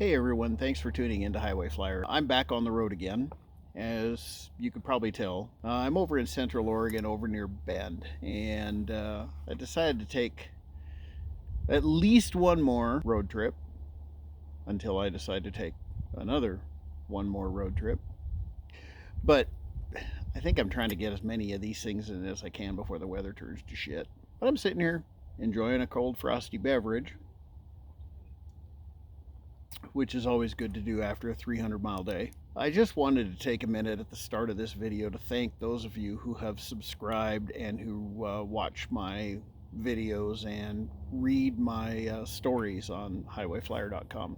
Hey everyone, thanks for tuning into Highway Flyer. I'm back on the road again, as you could probably tell. I'm over in Central Oregon, over near Bend, and I decided to take at least one more road trip until I decide to take another one more road trip. But I think I'm trying to get as many of these things in as I can before the weather turns to shit. But I'm sitting here enjoying a cold, frosty beverage, which is always good to do after a 300-mile day. I just wanted to take a minute at the start of this video to thank those of you who have subscribed and who watch my videos and read my stories on highwayflyer.com.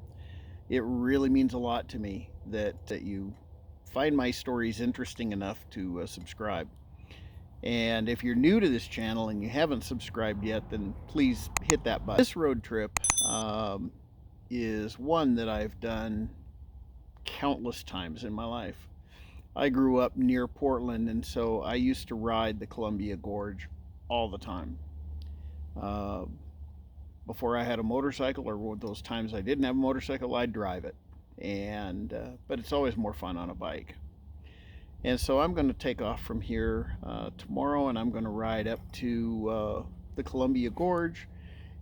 It really means a lot to me that you find my stories interesting enough to subscribe. And if you're new to this channel and you haven't subscribed yet, then please hit that button. This road trip is one that I've done countless times in my life. I grew up near Portland, and so I used to ride the Columbia Gorge all the time. Before I had a motorcycle, or those times I didn't have a motorcycle, I'd drive it. But it's always more fun on a bike. And so I'm going to take off from here tomorrow, and I'm going to ride up to the Columbia Gorge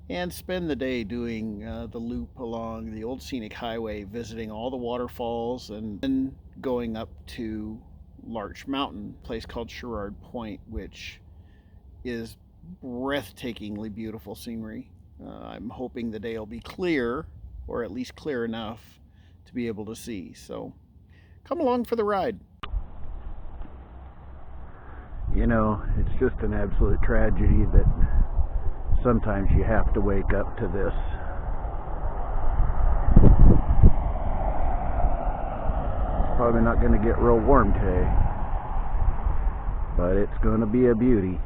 and spend the day doing the loop along the old scenic highway, visiting all the waterfalls, and then going up to Larch Mountain, a place called Sherrard Point, which is breathtakingly beautiful scenery. I'm hoping the day will be clear, or at least clear enough to be able to see. So come along for the ride. You know, it's just an absolute tragedy that sometimes you have to wake up to this. It's probably not going to get real warm today, but it's going to be a beauty.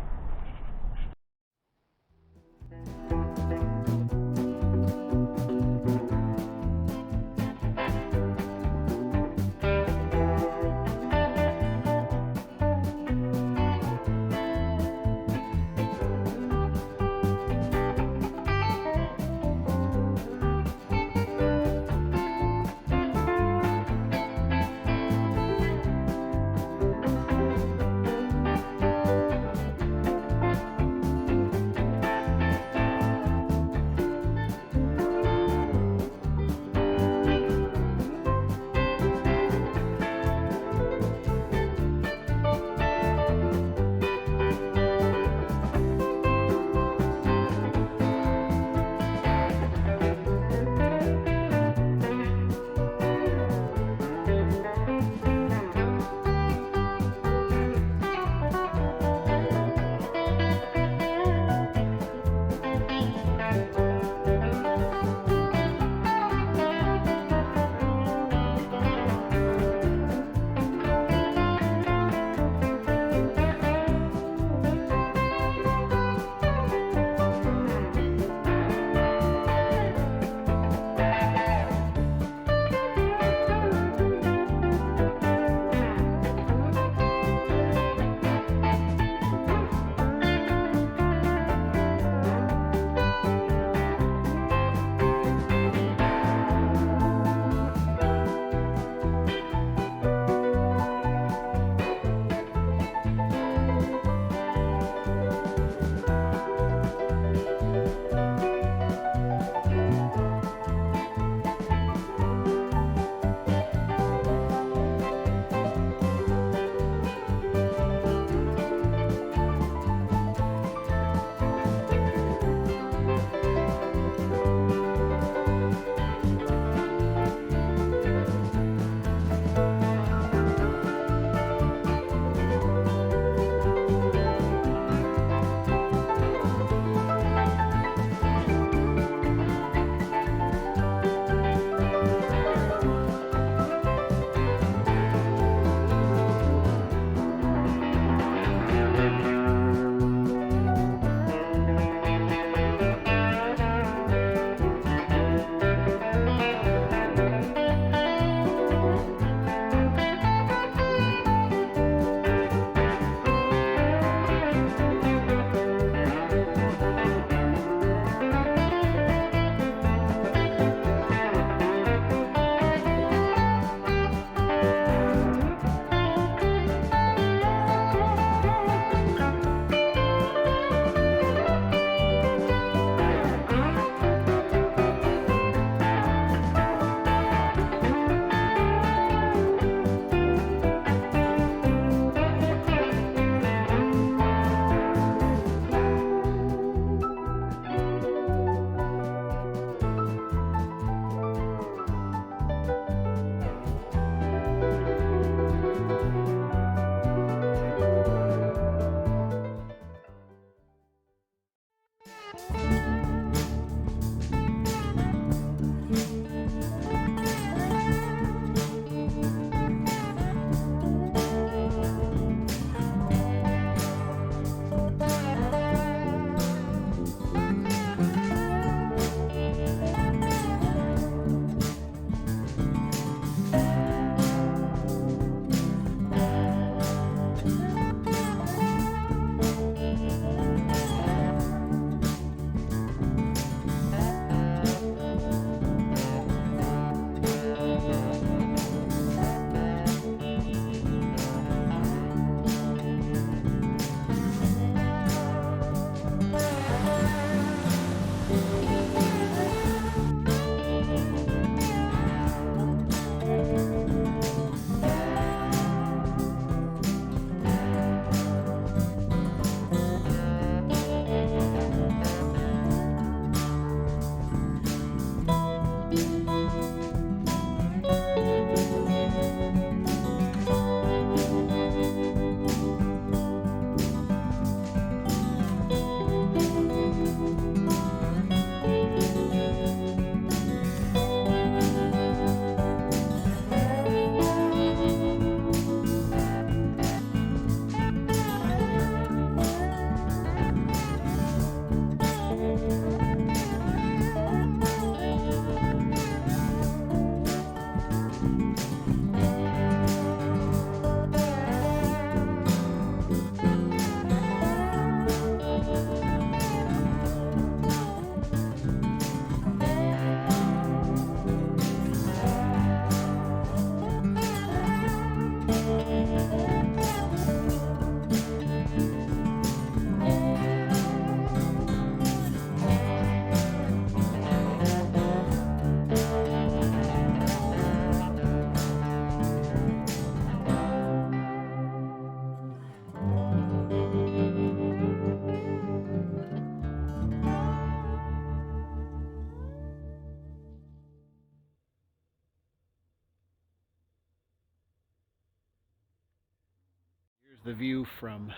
the view from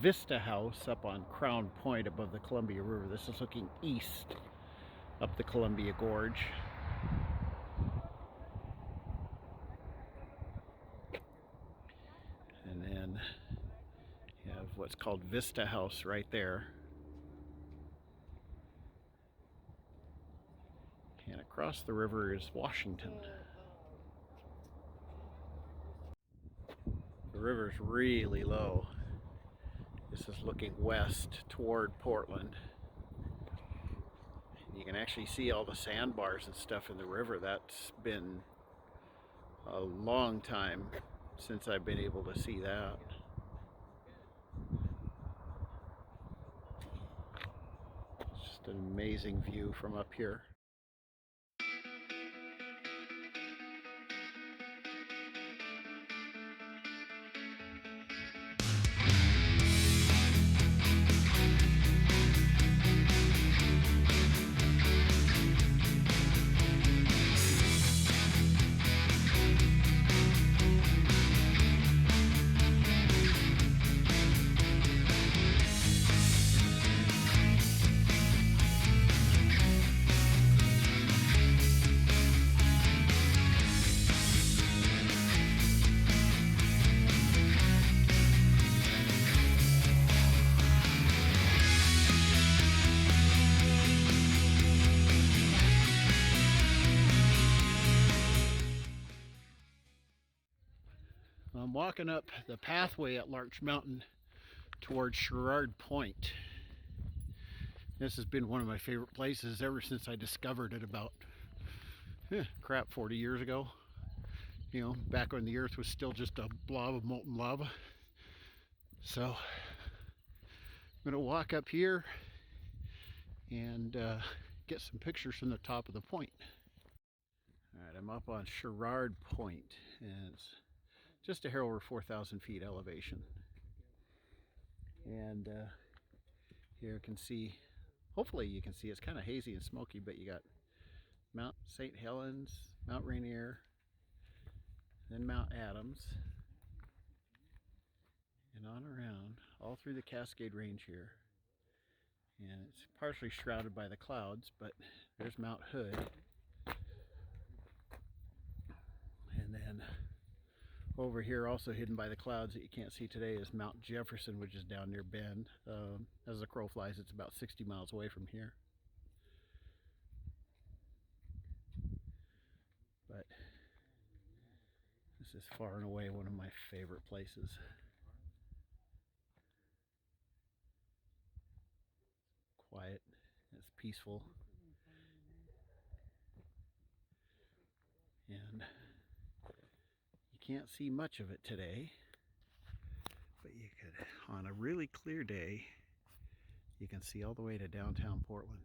Vista House up on Crown Point above the Columbia River. This is looking east up the Columbia Gorge. And then you have what's called Vista House right there. And across the river is Washington. The river's really low. This is looking west toward Portland. You can actually see all the sandbars and stuff in the river. That's been a long time since I've been able to see that. It's just an amazing view from up here. I'm walking up the pathway at Larch Mountain towards Sherrard Point. This has been one of my favorite places ever since I discovered it about 40 years ago. You know, back when the earth was still just a blob of molten lava. So I'm gonna walk up here and get some pictures from the top of the point. All right, I'm up on Sherrard Point, and it's just a hair over 4,000 feet elevation. And here you can see, hopefully you can see, it's kind of hazy and smoky, but you got Mount St. Helens, Mount Rainier, then Mount Adams, and on around, all through the Cascade Range here. And it's partially shrouded by the clouds, but there's Mount Hood. And then over here, also hidden by the clouds that you can't see today, is Mount Jefferson, which is down near Bend. As the crow flies, it's about 60 miles away from here. But this is far and away one of my favorite places. Quiet, it's peaceful. And can't see much of it today, but you could, on a really clear day, you can see all the way to downtown Portland.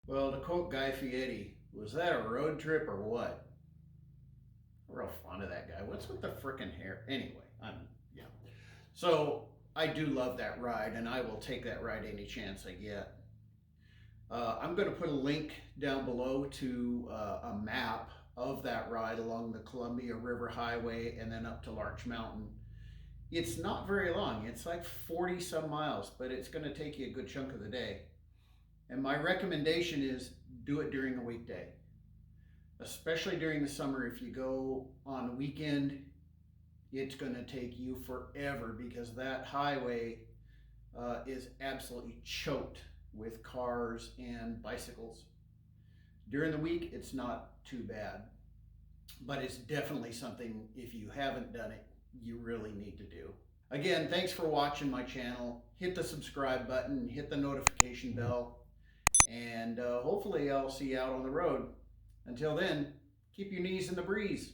Well, to quote Guy Fieri, was that a road trip or what? I'm real fond of that guy. What's with the frickin' hair? Anyway, yeah. So I do love that ride, and I will take that ride any chance I get. I'm going to put a link down below to a map of that ride along the Columbia River Highway and then up to Larch Mountain. It's not very long. It's like 40 some miles, but it's going to take you a good chunk of the day. And my recommendation is do it during a weekday, especially during the summer. If you go on a weekend, it's going to take you forever because that highway is absolutely choked with cars and bicycles. During the week, it's not too bad, but it's definitely something, if you haven't done it, you really need to do. Again, thanks for watching my channel. Hit the subscribe button, hit the notification bell, and hopefully I'll see you out on the road. Until then, Keep your knees in the breeze.